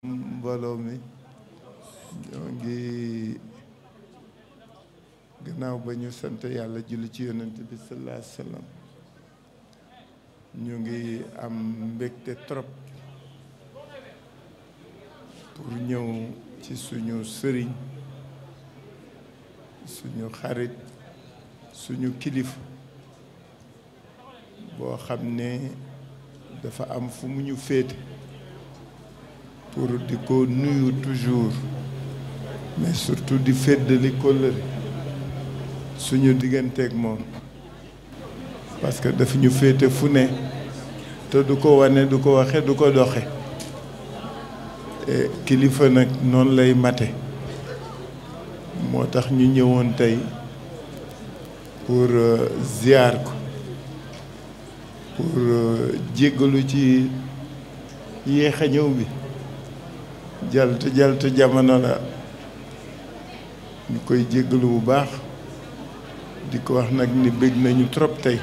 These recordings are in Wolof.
mbooloo mi ñoo ngi gannaaw ba ñu sant yàlla julli ci yonent bi sallallahu alayhi wa sallam ñu ngi am mbégte trop pour ñëw ci suñu sëriñ suñu xarit suñu kilifa boo xam ne dafa am fu mu ñu féete pour di ko nuyu toujours mais surtout di feddali kóllëre suñu digganteeg moom parce que daf ñu féete fu ne te du ko wane du ko waxe du ko doxe kilifa nag noonu lay mate moo tax ñu ñëwoon tey pour ziar ko pour jéggalu ci yéex a ñëw bi jaltu jamono la ñu koy jéggalu bu baax di ko wax nag ni bëgg nañu trop tey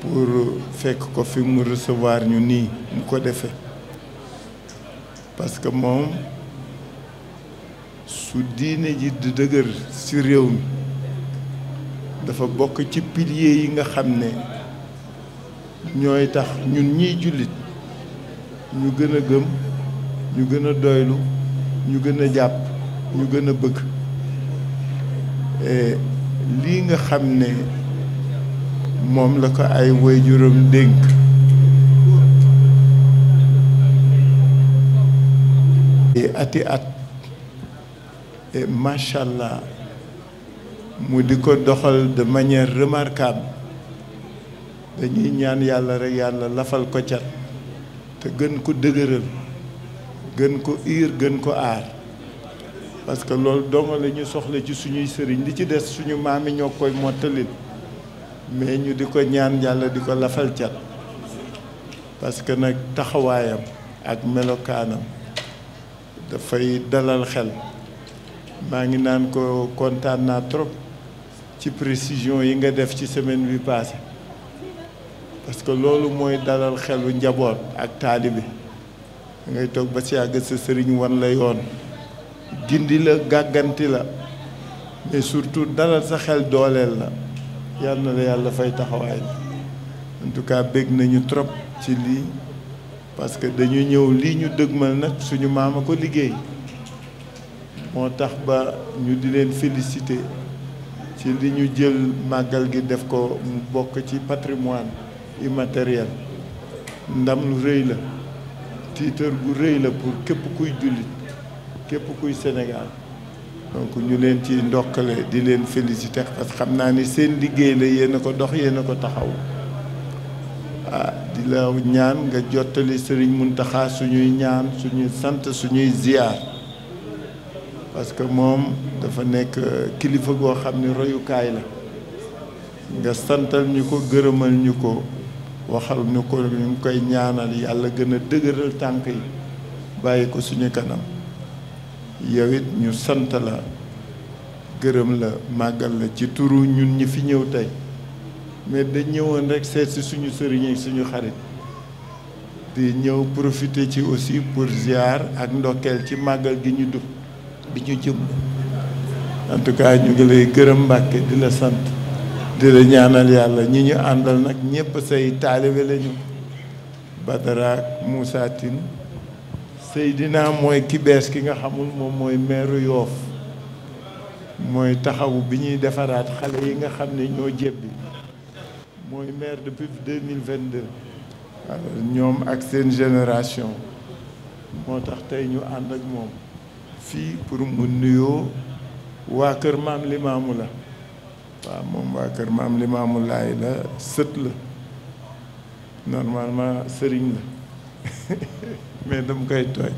pour fekk ko fi mu recevoir ñu nii mu ko defee parce que moom su diine ji di dëgër ci réew mi dafa bokk ci piliers yi nga xam ne ñooy tax ñun ñiy jullit ñu gën a gëm ñu gën a doylu ñu gën a jàpp ñu gën a bëgg lii nga xam ne moom la ko ay waajuram dénk ati at macha allah mu di ko doxal de manière remarquable dañuy ñaan yàlla rek yàlla lafal ko cat te gën ko dëgëral gën ko iir gën ko aar parce que loolu donga la ñu soxla ci suñuy sëriñ li ci des suñu maam yi ñoo koy mottalil mais ñu di ko ñaan yàlla di ko lafal cat parce que nag taxawaayam ak melokaanam dafay dalal xel maa ngi naan ko kontaan naa trop ci précision yi nga def ci semaine bi passée parce que loolu mooy dalal xelu njaboot ak taalibe ngay toog ba si yàgg sa sëriñ wan la yoon gindi la gàgganti la mais surtout dalal sa xel dooleel la yal na la yàlla fay taxawaay en tout cas bég nañu trop ci lii parce que dañu ñëw lii ñu dëgmal nag suñu maam a ko liggéey moo tax ba ñu di leen féliciter ci li ñu jël màggal gi def ko mu bokk ci patrimoine immatériel ndam lu rëy la tiitar gu rëy la pour képp kuy jullit képp kuy Sénégal donc ñu leen ci ndokkale di leen féliciter parce que xam naa ni seen liggéey la yéen a ko dox yéen a ko taxaw di la ñaan nga jottali Serigne Mountakha suñuy ñaan suñuy sant suñuy ziar parce que moom dafa nekk kilifa goo xam ni royukaay la nga santal ñu ko gërëmal ñu ko waxal ñu ko ñu ngi koy ñaanal yàlla gën a dëgëral tànk yi bàyyi ko suñu kanam yow it ñu sant la gërëm la màggal la ci turu ñun ñi fi ñëw tey mais dañ ñëwoon rek seet si suñu sëriñ ak suñu xarit di ñëw profiter ci aussi pour ziar ak ndokkeel ci màggal gi ñu dugg bi ñu jëm en tout cas ñu ngi lay gërëm Mbàkke di la sant di la ñaanal yàlla ñi ñu àndal nag ñëpp say taalibe lañu Badara Moussa Tine Seydina mooy ki bees ki nga xamul moom mooy meeru Yoof mooy taxawu bi ñuy defaraat xale yi nga xam ne ñoo jébbi mooy maire depuis 2022 alors ñoom ak seen génération moo tax tey ñu ànd ak moom fii pour mu nuyoo waa kër maam Limaamu la waaw moom waa kër maam Limaamu Laay la sët la normalement sëriñ la mais dama koy tooñ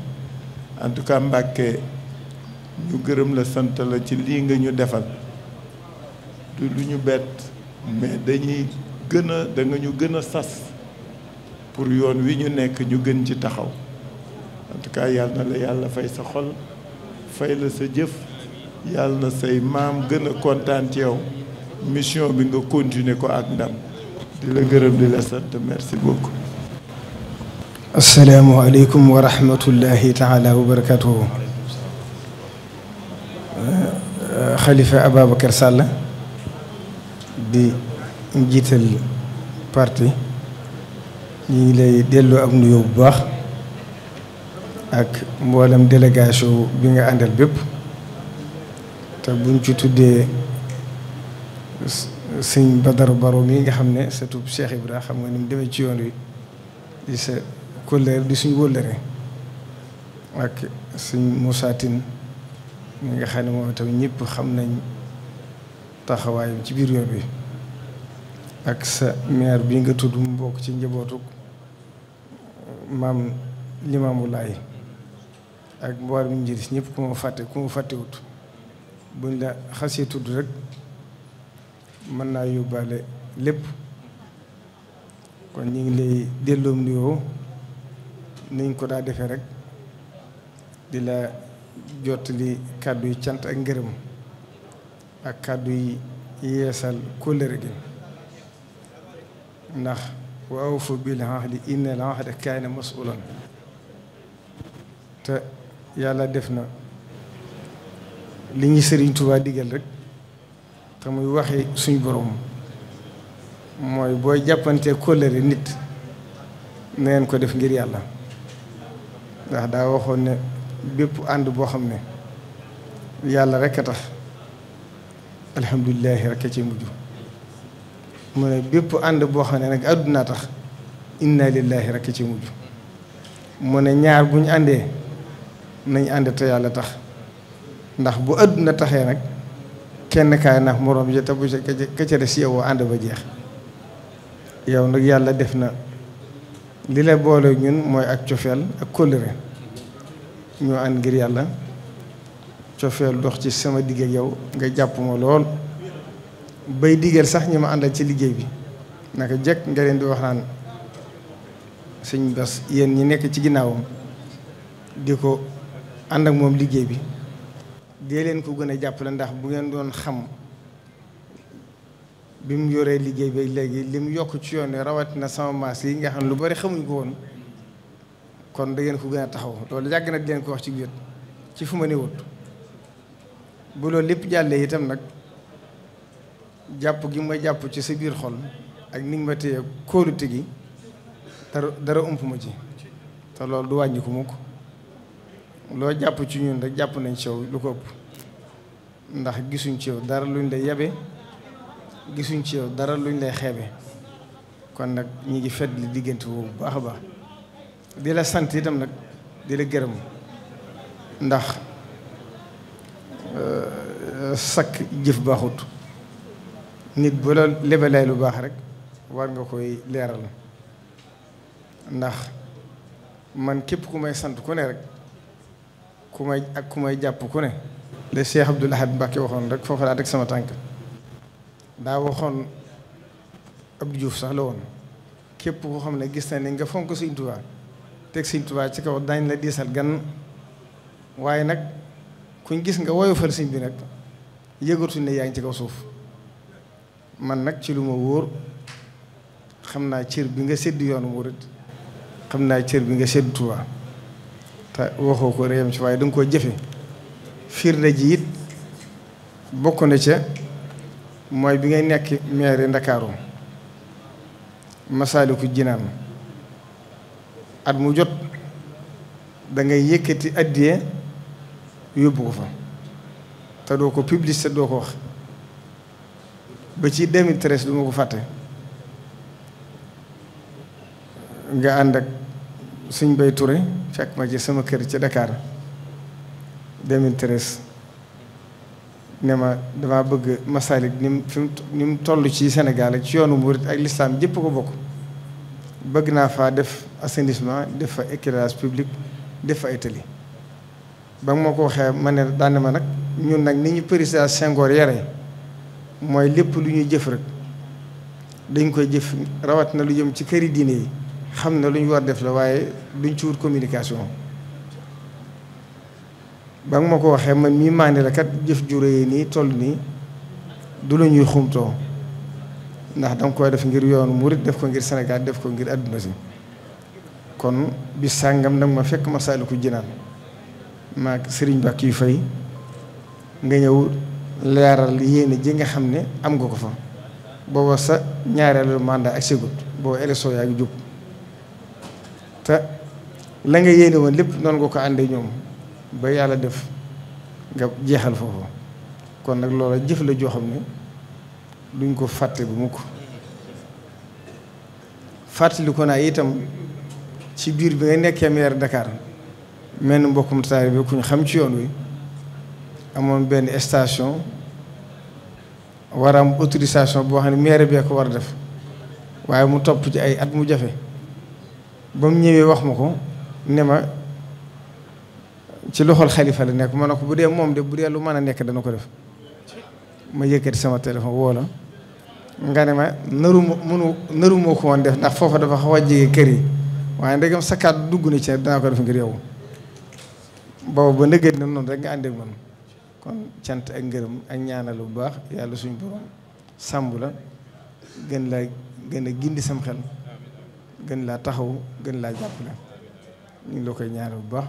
en tout cas Mbàkke ñu gërëm la sant la ci lii nga ñu defal du lu ñu bett mais dañuy gën a da nga ñu gën a sas pour yoon wi ñu nekk ñu gën ci taxaw en tout cas yàlla na la yàlla fay sa xol fay la sa jëf yàlla na say maam gën a kontaan ci yow mission bi nga continuer ko ak ndam di la gërëm di la sant merci beaucoup asalaamualeykum wa rahmatullahi taala wa barakatuhu. Xalifa Ababacar Sall di njiital parti ñu ngi lay delloo ab nuyoo bu baax ak mboolem délégation bi nga àndal bépp te buñ ci tuddee sëñ Badara Baro mi nga xam ne surtout Cheikh Ibra xam nga ni mu demee ci yoon wi di sa kóllëre di suñu wóllëre ak sëñ Moussa Tine mi nga xam ne moom tamit ñëpp xam nañ taxawaayam ci biir yoon bi ak sa maire bi nga tudd mu bokk ci njabootu maam Limaamu Laay ak mboolem njëriñ ñëpp ku ma fàttewut buñ la xasee tudd rek mën naa yóbbaale lépp kon ñu ngi lay delloom nuyoo niñ ko daa defee rek di la jottali kàddu yi cant ak ngërëm ak kàddu yi yeesal kóllëre gi ndax wa awfu bil ahdi innal ahda kaana mas'uulan te yàlla def na li ñu Sëriñ Tuubaa digal rek te muy waxi suñ borom mooy booy jàppante kóllëre nit na ngeen ko def ngir yàlla ndax daa waxoon ne bépp ànd boo xam ne yàlla rek a tax alhamdulilahi rek a ci mujj mu ne bépp ànd boo xam ne nag àdduna tax inna lillahi rek a ci mujj mu ne ñaar bu ñu àndee nañ ànd te yàlla tax ndax bu àdduna taxee nag kenn kaay nax moroom ji te bu ka ca des yow ànd ba jeex yow nag yàlla def na li la boole ñun mooy ak cofeel ak kóllëre ñoo ànd ngir yàlla cofeel dox ci sama digg ak yow nga jàpp ma lool bay digal sax ñi ma àndal ci liggéey bi naka jekk nga leen di wax naan sëñ Bass yéen ñi nekk ci ginnaawam di ko ànd ak moom liggéey bi dee leen ko gën a jàppale ndax bu ngeen doon xam bi mu yoree liggéey bi léegi li mu yokk ci yoon wi rawatina sama maas yi nga xam ne lu bari xamuñ ko woon kon da ngeen ko gën a taxaw loolu yàgg na di leen ko wax ci biir ci fu ma ne wut bu loolu lépp jàllee itam nag jàpp gi ma jàpp ci sa biir xol ak ni nga ma téye kóolute gi dara ump ma ci te loolu du wàññi ko mukk loo jàpp ci ñun rek jàpp nañ ci yow lu ko ëpp ndax gisuñ ci yow dara luñ lay yabe gisuñ ci yow dara luñ lay xeebe kon nag ñi ngi fedd li diggante boobu bu baax a baax di la sant itam nag di la gërëm ndax sakk jëf baaxut nit bu la lebalee lu baax rek war nga koy leeral ndax man képp ku may sant ku ne rek ku may jàpp ku ne le Cheikh Abdoul Ahad Mbacké waxoon rek foofu laa teg sama tànk daa waxoon Abdou Diouf sax la woon képp koo xam ne gis na ni nga fonk Sëñ Tuubaa teg Sëñ Tuubaa ci kaw dañ la diisal gan waaye nag kuñ gis nga woyofal sëñ bi nag yëgatuñ ne yaa ngi ci kaw suuf man nag ci lu ma wóor xam naa cër bi nga sédd yoonu murit xam naa cër bi nga sédd Tuubaa te waxoo ko réyam ci waaye danga koo jëfe firnde ji it bokk na ca mooy bi ngay nekk maire Ndakaaru Masaalikul Jinaan at mu jot da ngay yëkkati addiye yóbbu ko fa te doo ko publicité doo ko wax ba ci 2013 du ma ko fàtte nga ànd ak Sëñ Bay Touré fekk ma ci sama kër ci Dakar 2013 ne ma dama bëgg Masalik ni mu toll ci Sénégal ak ci yoonu murit ak l'islam jëpp ko bokk bëgg naa faa def assainissement def fa éclairage public def fa ay tali ba nga ma ko waxee ma ne daane ma nag ñun nag ni ñu président Senghor yare mooy lépp lu ñuy jëf rek dañ koy jëf rawat na lu jëm ci këri diine yi xam ne lu ñu war def la waaye duñ ci wut communication ba nga ma ko waxee man mii maandi la kat jëf jure yi nii toll nii du la ñuy xumtoo ndax danga koy def ngir yoonu murit def ko ngir Sénégal def ko ngir àdduna si kon bis sàngam nag ma fekk Masaalikul Jinaan maag Sëriñ Mbàkke yu fay nga ñëw leeral yéene ji nga xam ne am nga ko fa booba sa ñaareelu mandat ak segut booba élection yaa ngi jub te la nga yéene woon lépp noonu nga ko àndee ñoom ba yàlla def nga jeexal foofu kon nag loola jëf la joo xam ne duñ ko fàtte bu mukk fàttali ko naa itam ci biir bi nga nekkee maire Dakar mel ni mbokkum taari bi ku ñu xam ci yoon wi amoon benn station war a am autorisation boo xam ne maire bee ko war a def waaye mu topp ci ay at mu jafe ba mu ñëwee wax ma ko ne ma ci loxol xalifa la nekk ma ne ko bu dee moom de bu dee lu mën a nekk dana ko def ma yëkkati sama téléphone woo la nga ne ma nëru moo ko woon def ndax foofa dafa xaw a jege kër yi waaye ndegam sa kàddu dugg na ci danaa ko def ngir yow boobu ba ndëgët na noonu rek nga àndeek man kon cant ak ngërëm ak ñaanal bu baax yàlla suñu borom sàmb la gën a gindi sam xel gën laa taxaw gën laa jàppale ñu ngi la koy ñaanal bu baax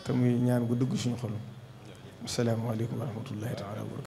te muy ñaan gu dugg suñu xol asalaamaaleykum wa rahmatullahi taala wa barakatu